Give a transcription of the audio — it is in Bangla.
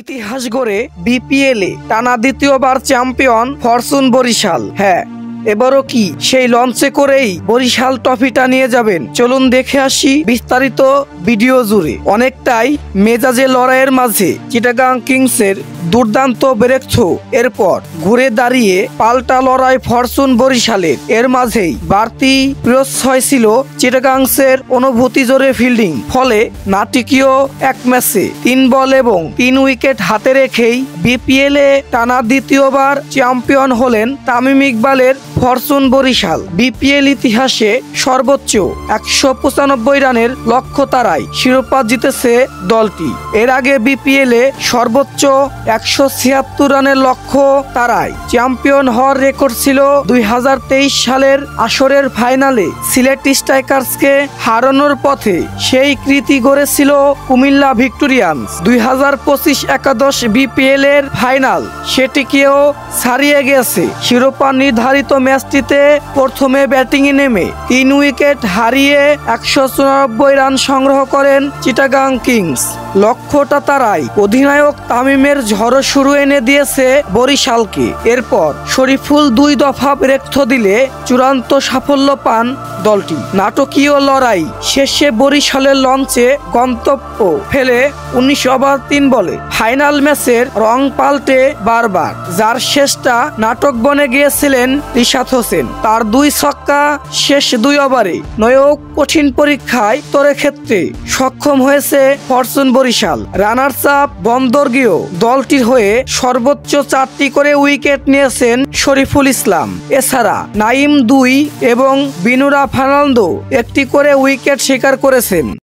ইতিহাস গড়ে বিপিএলে টানা দ্বিতীয়বার চ্যাম্পিয়ন ফরচুন বরিশাল। হ্যাঁ, এবারও কি সেই লঞ্চে করেই বরিশাল ট্রফিটা নিয়ে যাবেন? চলুন দেখে আসি বিস্তারিত ভিডিও জুড়ে। অনেকটাই মেজাজে লড়াইয়ের মাঝে চিটাগাং কিংসের দুর্দান্ত ব্রেক থ্রো, এরপর ঘুরে দাঁড়িয়ে পাল্টা লড়াই ফরচুন বরিশালের। এর মাঝেই বাড়তি প্রশ্রয় ছিল চিটাগাংসের অনুভূতি জোরে ফিল্ডিং, ফলে নাটকীয় এক ম্যাচে 3 বল এবং 3 উইকেট হাতে রেখেই বিপিএলে টানা দ্বিতীয়বার চ্যাম্পিয়ন হলেন তামিম ইকবালের ফরচুন বরিশাল। বিপিএল ইতিহাসে সর্বোচ্চ 195 রানের লক্ষ্য তারাই শিরোপা জিতেছে দলটি। এর আগে বিপিএলে সর্বোচ্চ 176 রানের লক্ষ্য তারাই চ্যাম্পিয়ন হওয়ার রেকর্ড ছিল 2023 সালের আসরের ফাইনালে সিলেট স্ট্রাইকার্সকে হারানোর পথে সেই কৃতি গড়েছিল কুমিল্লা ভিক্টোরিয়ান্স। 2025 একাদশ বিপিএল এর ফাইনাল সেটিকেও ছাড়িয়ে গেছে। শিরোপা নির্ধারিত ম্যাচটিতে প্রথমে ব্যাটিংয়ে নেমে 3 উইকেট হারিয়ে 194 রান সংগ্রহ করেন চিটাগাং কিংস। লক্ষ্যটা তারাই অধিনায়ক তামিমের ঝড়ো শুরু এনে দিয়েছে বরিশালকে। এরপর শরীফুল 2 দফা ব্রেক থ্রো দিলে চূড়ান্ত সাফল্য পান দলটি। নাটকীয় লড়াই শেষে বরিশালের লঞ্চে গন্তব্য ফেলে 19 ওভার 3 বলে ফাইনাল ম্যাচের রং পাল্টে বারবার। যার শেষটা নাটক বনে গিয়েছিলেন রিশাদ হোসেন। তার 2 ছক্কা শেষ 2 ওভারে নয়ক কঠিন পরীক্ষায় তরে ক্ষেত্রে সক্ষম হয়েছে ফরচুন বরিশাল। রানার্স আপ বন্দরগীয় দলটির হয়ে সর্বোচ্চ 4টি করে উইকেট নিয়েছেন শরীফুল ইসলাম। এছাড়া নাইম 2 এবং বিনুরা ফার্নান্দো 1টি করে উইকেট শিকার করেছেন।